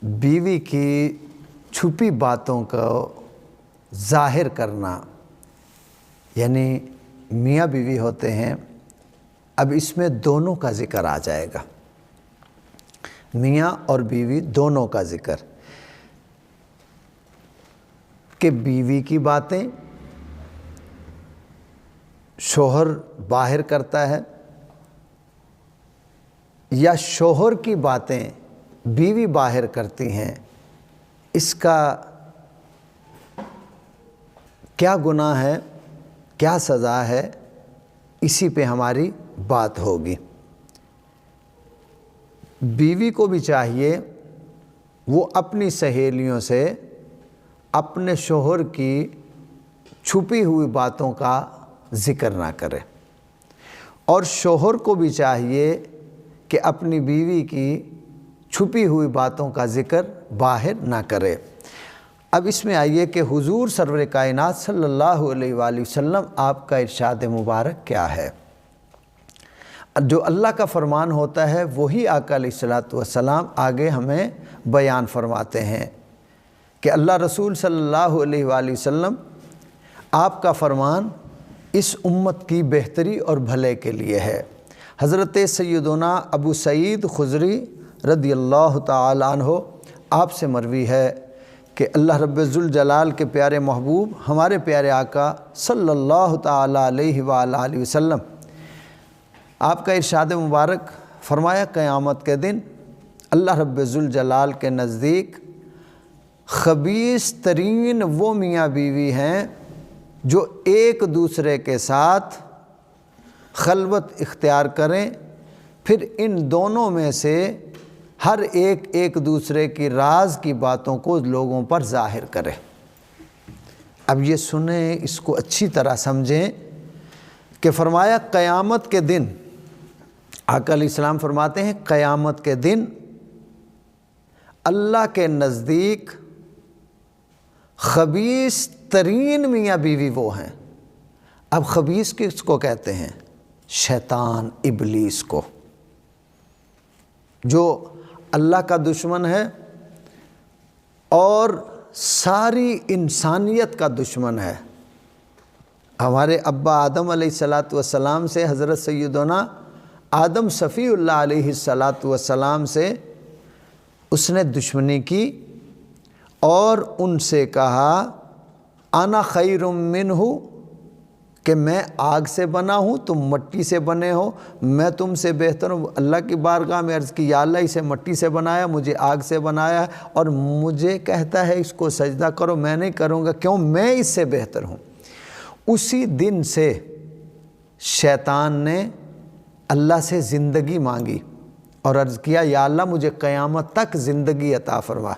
بیوی کی چھپی باتوں کو ظاہر کرنا، یعنی میاں بیوی ہوتے ہیں، اب اس میں دونوں کا ذکر آ جائے گا، میاں اور بیوی دونوں کا ذکر، کہ بیوی کی باتیں شوہر باہر کرتا ہے یا شوہر کی باتیں بیوی باہر کرتی ہیں، اس کا کیا گناہ ہے، کیا سزا ہے، اسی پہ ہماری بات ہوگی۔ بیوی کو بھی چاہیے وہ اپنی سہیلیوں سے اپنے شوہر کی چھپی ہوئی باتوں کا ذکر نہ کرے، اور شوہر کو بھی چاہیے کہ اپنی بیوی کی چھپی ہوئی باتوں کا ذکر باہر نہ کرے۔ اب اس میں آئیے کہ حضور سرور کائنات صلی اللہ علیہ وآلہ وسلم آپ کا ارشاد مبارک کیا ہے۔ جو اللہ کا فرمان ہوتا ہے وہی آقا علیہ الصلوۃ والسلام آگے ہمیں بیان فرماتے ہیں کہ اللہ رسول صلی اللہ علیہ وآلہ وسلم آپ کا فرمان اس امت کی بہتری اور بھلے کے لیے ہے۔ حضرت سیدنا ابو سعید خدری رضی اللہ تعالیٰ عنہ آپ سے مروی ہے کہ اللہ رب ذوالجلال کے پیارے محبوب ہمارے پیارے آقا صلی اللہ تعالیٰ علیہ وآلہ وسلم آپ کا ارشاد مبارک فرمایا، قیامت کے دن اللہ رب ذوالجلال کے نزدیک خبیث ترین وہ میاں بیوی ہیں جو ایک دوسرے کے ساتھ خلوت اختیار کریں، پھر ان دونوں میں سے ہر ایک دوسرے کی راز کی باتوں کو لوگوں پر ظاہر کرے۔ اب یہ سنیں، اس کو اچھی طرح سمجھیں کہ فرمایا قیامت کے دن، آقا علیہ السلام فرماتے ہیں قیامت کے دن اللہ کے نزدیک خبیث ترین میاں بیوی وہ ہیں۔ اب خبیث کس کو کہتے ہیں؟ شیطان، ابلیس کو، جو اللہ کا دشمن ہے اور ساری انسانیت کا دشمن ہے۔ ہمارے ابا آدم علیہ السلام سے حضرت سیدنا آدم صفی اللہ علیہ السلام سے اس نے دشمنی کی اور ان سے کہا انا خیر منہ، کہ میں آگ سے بنا ہوں، تم مٹی سے بنے ہو، میں تم سے بہتر ہوں۔ اللہ کی بارگاہ میں عرض کی، یا اللہ اسے مٹی سے بنایا، مجھے آگ سے بنایا ہے، اور مجھے کہتا ہے اس کو سجدہ کرو، میں نہیں کروں گا، کیوں؟ میں اس سے بہتر ہوں۔ اسی دن سے شیطان نے اللہ سے زندگی مانگی اور عرض کیا، یا اللہ مجھے قیامت تک زندگی عطا فرما۔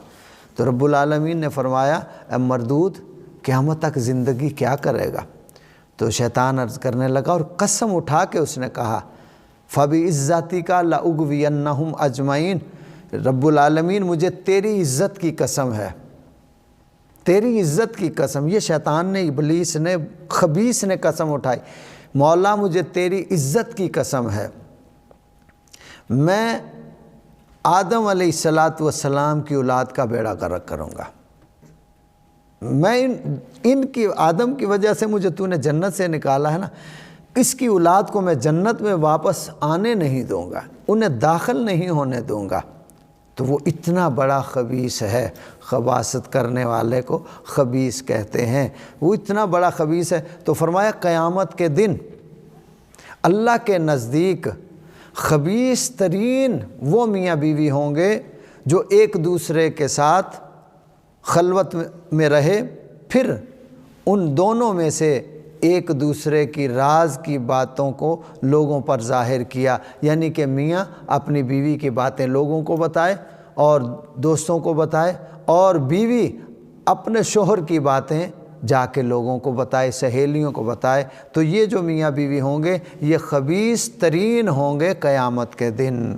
تو رب العالمین نے فرمایا، اے مردود، قیامت تک زندگی کیا کرے گا؟ تو شیطان عرض کرنے لگا اور قسم اٹھا کے اس نے کہا، فَبِعِزَّتِكَ لَأُغْوِيَنَّهُمْ أَجْمَعِينَ، رب العالمین مجھے تیری عزت کی قسم ہے، تیری عزت کی قسم۔ یہ شیطان نے، ابلیس نے، خبیث نے قسم اٹھائی، مولا مجھے تیری عزت کی قسم ہے، میں آدم علیہ السلام کی اولاد کا بیڑا غرق کروں گا، میں ان کی آدم کی وجہ سے مجھے تو نے جنت سے نکالا ہے نا، اس کی اولاد کو میں جنت میں واپس آنے نہیں دوں گا، انہیں داخل نہیں ہونے دوں گا۔ تو وہ اتنا بڑا خبیث ہے، خباثت کرنے والے کو خبیث کہتے ہیں، وہ اتنا بڑا خبیث ہے۔ تو فرمایا قیامت کے دن اللہ کے نزدیک خبیث ترین وہ میاں بیوی ہوں گے جو ایک دوسرے کے ساتھ خلوت میں رہے، پھر ان دونوں میں سے ایک دوسرے کی راز کی باتوں کو لوگوں پر ظاہر کیا، یعنی کہ میاں اپنی بیوی کی باتیں لوگوں کو بتائے اور دوستوں کو بتائے، اور بیوی اپنے شوہر کی باتیں جا کے لوگوں کو بتائے، سہیلیوں کو بتائے۔ تو یہ جو میاں بیوی ہوں گے یہ خبیث ترین ہوں گے قیامت کے دن۔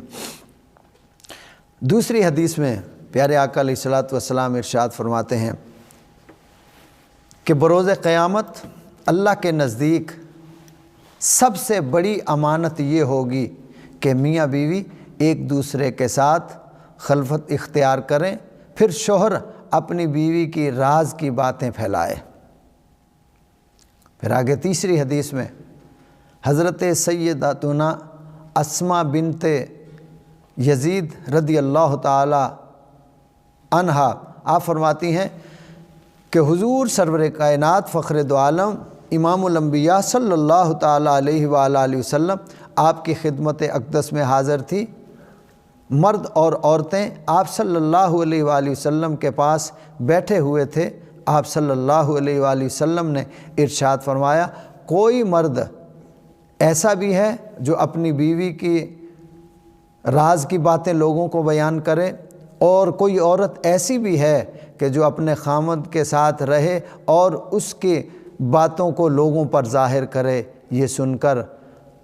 دوسری حدیث میں پیارے آقا علیہ الصلوۃ والسلام ارشاد فرماتے ہیں کہ بروز قیامت اللہ کے نزدیک سب سے بڑی امانت یہ ہوگی کہ میاں بیوی ایک دوسرے کے ساتھ خلوت اختیار کریں، پھر شوہر اپنی بیوی کی راز کی باتیں پھیلائے۔ پھر آگے تیسری حدیث میں حضرت سیداتنا اسماء بنت یزید رضی اللہ تعالی عنہا آپ فرماتی ہیں کہ حضور سرور کائنات فخر دو عالم امام الانبیاء صلی اللہ تعالی علیہ وآلہ وسلم آپ کی خدمت اقدس میں حاضر تھی۔ مرد اور عورتیں آپ صلی اللہ علیہ وآلہ وسلم کے پاس بیٹھے ہوئے تھے۔ آپ صلی اللہ علیہ وآلہ وسلم نے ارشاد فرمایا، کوئی مرد ایسا بھی ہے جو اپنی بیوی کی راز کی باتیں لوگوں کو بیان کرے، اور کوئی عورت ایسی بھی ہے کہ جو اپنے خامد کے ساتھ رہے اور اس کی باتوں کو لوگوں پر ظاہر کرے۔ یہ سن کر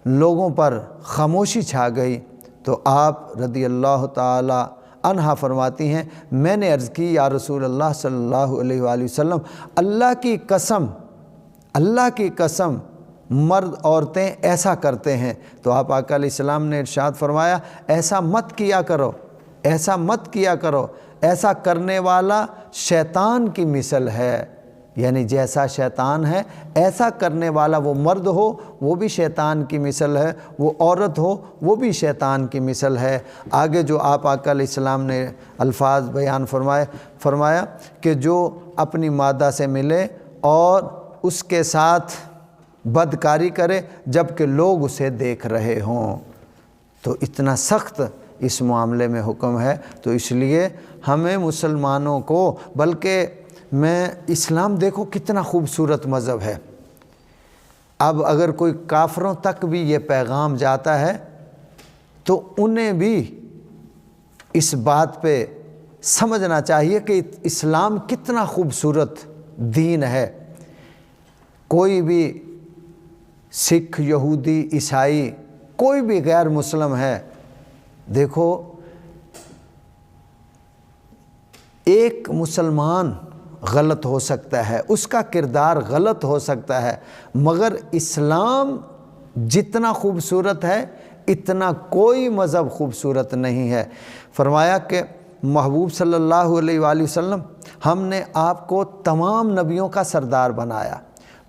لوگوں پر خاموشی چھا گئی تو آپ رضی اللہ تعالی عنہا فرماتی ہیں، میں نے عرض کی یا رسول اللہ صلی اللہ علیہ وآلہ وسلم، اللہ کی قسم مرد عورتیں ایسا کرتے ہیں۔ تو آپ آقا علیہ السلام نے ارشاد فرمایا، ایسا مت کیا کرو، ایسا کرنے والا شیطان کی مثل ہے۔ یعنی جیسا شیطان ہے ایسا کرنے والا، وہ مرد ہو وہ بھی شیطان کی مثل ہے، وہ عورت ہو وہ بھی شیطان کی مثل ہے۔ آگے جو آپ آقا علیہ السلام نے الفاظ بیان فرمایا کہ جو اپنی مادہ سے ملے اور اس کے ساتھ بدکاری کرے جبکہ لوگ اسے دیکھ رہے ہوں، تو اتنا سخت اس معاملے میں حکم ہے۔ تو اس لیے ہمیں مسلمانوں کو، بلکہ اسلام دیکھو کتنا خوبصورت مذہب ہے، اب اگر کوئی کافروں تک بھی یہ پیغام جاتا ہے تو انہیں بھی اس بات پہ سمجھنا چاہیے کہ اسلام کتنا خوبصورت دین ہے۔ کوئی بھی سکھ، یہودی، عیسائی، کوئی بھی غیر مسلم ہے، دیکھو ایک مسلمان غلط ہو سکتا ہے، اس کا کردار غلط ہو سکتا ہے، مگر اسلام جتنا خوبصورت ہے اتنا کوئی مذہب خوبصورت نہیں ہے۔ فرمایا کہ محبوب صلی اللہ علیہ وآلہ وسلم، ہم نے آپ کو تمام نبیوں کا سردار بنایا،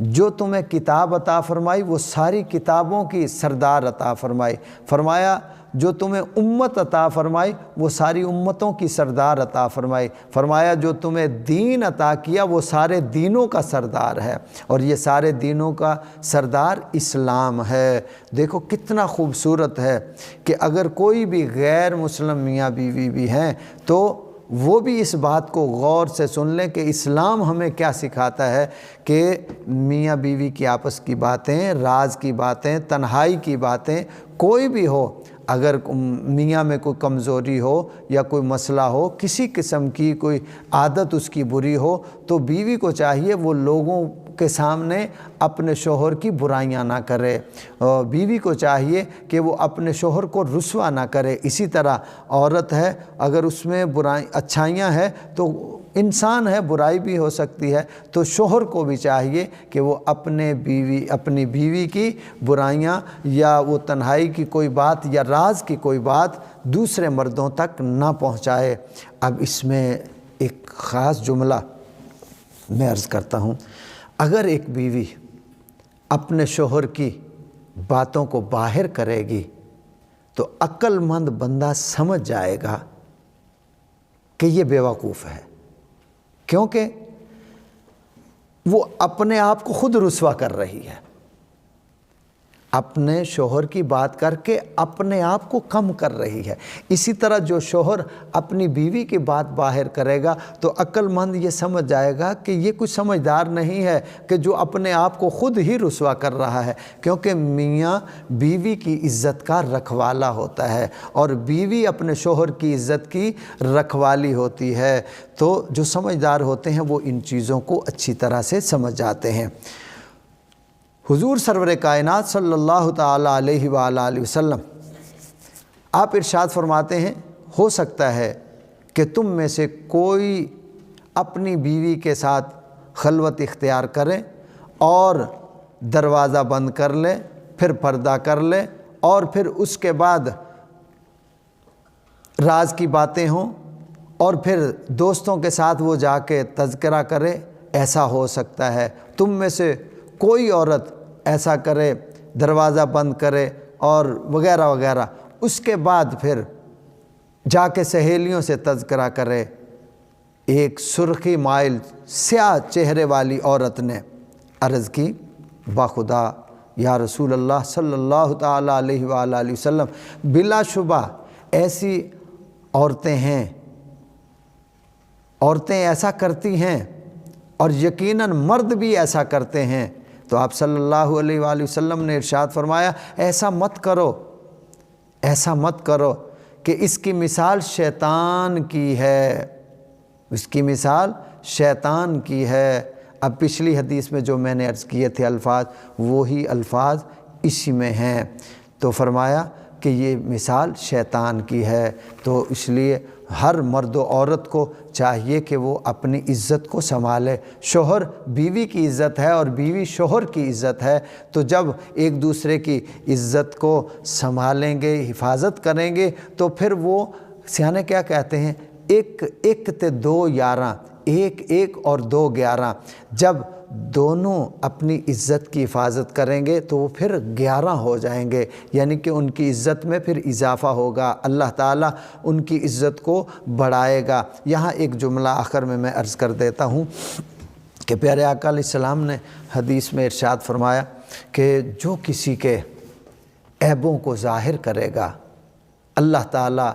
جو تمہیں کتاب عطا فرمائی وہ ساری کتابوں کی سردار عطا فرمائی۔ فرمایا جو تمہیں امت عطا فرمائی وہ ساری امتوں کی سردار عطا فرمائی۔ فرمایا جو تمہیں دین عطا کیا وہ سارے دینوں کا سردار ہے، اور یہ سارے دینوں کا سردار اسلام ہے۔ دیکھو کتنا خوبصورت ہے کہ اگر کوئی بھی غیر مسلم میاں بیوی بھی ہیں تو وہ بھی اس بات کو غور سے سن لیں کہ اسلام ہمیں کیا سکھاتا ہے، کہ میاں بیوی کی آپس کی باتیں، راز کی باتیں، تنہائی کی باتیں کوئی بھی ہو، اگر میاں میں کوئی کمزوری ہو یا کوئی مسئلہ ہو، کسی قسم کی کوئی عادت اس کی بری ہو، تو بیوی کو چاہیے وہ لوگوں کے سامنے اپنے شوہر کی برائیاں نہ کرے، اور بیوی کو چاہیے کہ وہ اپنے شوہر کو رسوا نہ کرے۔ اسی طرح عورت ہے، اگر اس میں اچھائیاں ہیں تو انسان ہے، برائی بھی ہو سکتی ہے، تو شوہر کو بھی چاہیے کہ وہ اپنی بیوی کی برائیاں یا وہ تنہائی کی کوئی بات یا راز کی کوئی بات دوسرے مردوں تک نہ پہنچائے۔ اب اس میں ایک خاص جملہ میں عرض کرتا ہوں، اگر ایک بیوی اپنے شوہر کی باتوں کو باہر کرے گی تو عقل مند بندہ سمجھ جائے گا کہ یہ بیوقوف ہے، کیونکہ وہ اپنے آپ کو خود رسوا کر رہی ہے، اپنے شوہر کی بات کر کے اپنے آپ کو کم کر رہی ہے۔ اسی طرح جو شوہر اپنی بیوی کی بات باہر کرے گا تو عقل مند یہ سمجھ جائے گا کہ یہ کچھ سمجھدار نہیں ہے کہ جو اپنے آپ کو خود ہی رسوا کر رہا ہے، کیونکہ میاں بیوی کی عزت کا رکھوالا ہوتا ہے اور بیوی اپنے شوہر کی عزت کی رکھوالی ہوتی ہے۔ تو جو سمجھدار ہوتے ہیں وہ ان چیزوں کو اچھی طرح سے سمجھ جاتے ہیں۔ حضور سرور کائنات صلی اللہ تعالی علیہ وآلہ وسلم آپ ارشاد فرماتے ہیں، ہو سکتا ہے کہ تم میں سے کوئی اپنی بیوی کے ساتھ خلوت اختیار کرے اور دروازہ بند کر لے، پھر پردہ کر لے، اور پھر اس کے بعد راز کی باتیں ہوں اور پھر دوستوں کے ساتھ وہ جا کے تذکرہ کرے، ایسا ہو سکتا ہے تم میں سے کوئی عورت ایسا کرے، دروازہ بند کرے اور وغیرہ وغیرہ، اس کے بعد پھر جا کے سہیلیوں سے تذکرہ کرے۔ ایک سرخی مائل سیاہ چہرے والی عورت نے عرض کی، باخدا یا رسول اللہ صلی اللہ تعالیٰ علیہ وآلہ وسلم، بلا شبہ ایسی عورتیں ہیں، عورتیں ایسا کرتی ہیں اور یقیناً مرد بھی ایسا کرتے ہیں۔ تو آپ صلی اللہ علیہ وآلہ وسلم نے ارشاد فرمایا، ایسا مت کرو، ایسا مت کرو کہ اس کی مثال شیطان کی ہے، اس کی مثال شیطان کی ہے۔ اب پچھلی حدیث میں جو میں نے عرض کیے تھے الفاظ، وہی الفاظ اسی میں ہیں۔ تو فرمایا کہ یہ مثال شیطان کی ہے۔ تو اس لیے ہر مرد و عورت کو چاہیے کہ وہ اپنی عزت کو سنبھالے۔ شوہر بیوی کی عزت ہے اور بیوی شوہر کی عزت ہے، تو جب ایک دوسرے کی عزت کو سنبھالیں گے، حفاظت کریں گے، تو پھر وہ سیانے کیا کہتے ہیں، ایک تے دو یاراں، ایک اور دو گیارہ۔ جب دونوں اپنی عزت کی حفاظت کریں گے تو وہ پھر 11 ہو جائیں گے، یعنی کہ ان کی عزت میں پھر اضافہ ہوگا، اللہ تعالیٰ ان کی عزت کو بڑھائے گا۔ یہاں ایک جملہ آخر میں عرض کر دیتا ہوں کہ پیارے آقا علیہ السلام نے حدیث میں ارشاد فرمایا کہ جو کسی کے عیبوں کو ظاہر کرے گا، اللہ تعالیٰ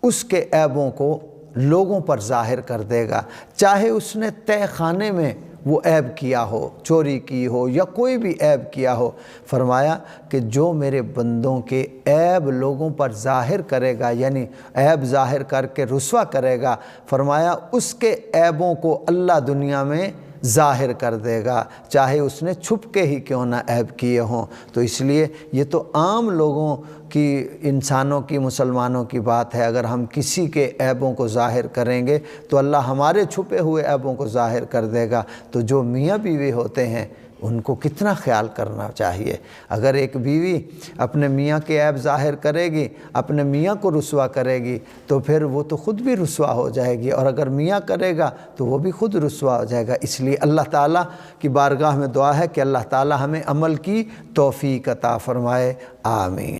اس کے عیبوں کو لوگوں پر ظاہر کر دے گا، چاہے اس نے تہہ خانے میں وہ عیب کیا ہو، چوری کی ہو یا کوئی بھی عیب کیا ہو۔ فرمایا کہ جو میرے بندوں کے عیب لوگوں پر ظاہر کرے گا، یعنی عیب ظاہر کر کے رسوا کرے گا، فرمایا اس کے عیبوں کو اللہ دنیا میں ظاہر کر دے گا، چاہے اس نے چھپ کے ہی کیوں نہ عیب کیے ہوں۔ تو اس لیے یہ تو عام لوگوں کی، انسانوں کی، مسلمانوں کی بات ہے۔ اگر ہم کسی کے عیبوں کو ظاہر کریں گے تو اللہ ہمارے چھپے ہوئے عیبوں کو ظاہر کر دے گا۔ تو جو میاں بیوی ہوتے ہیں ان کو کتنا خیال کرنا چاہیے۔ اگر ایک بیوی اپنے میاں کے عیب ظاہر کرے گی، اپنے میاں کو رسوا کرے گی، تو پھر وہ تو خود بھی رسوا ہو جائے گی، اور اگر میاں کرے گا تو وہ بھی خود رسوا ہو جائے گا۔ اس لیے اللہ تعالیٰ کی بارگاہ میں دعا ہے کہ اللہ تعالیٰ ہمیں عمل کی توفیق عطا فرمائے، آمین۔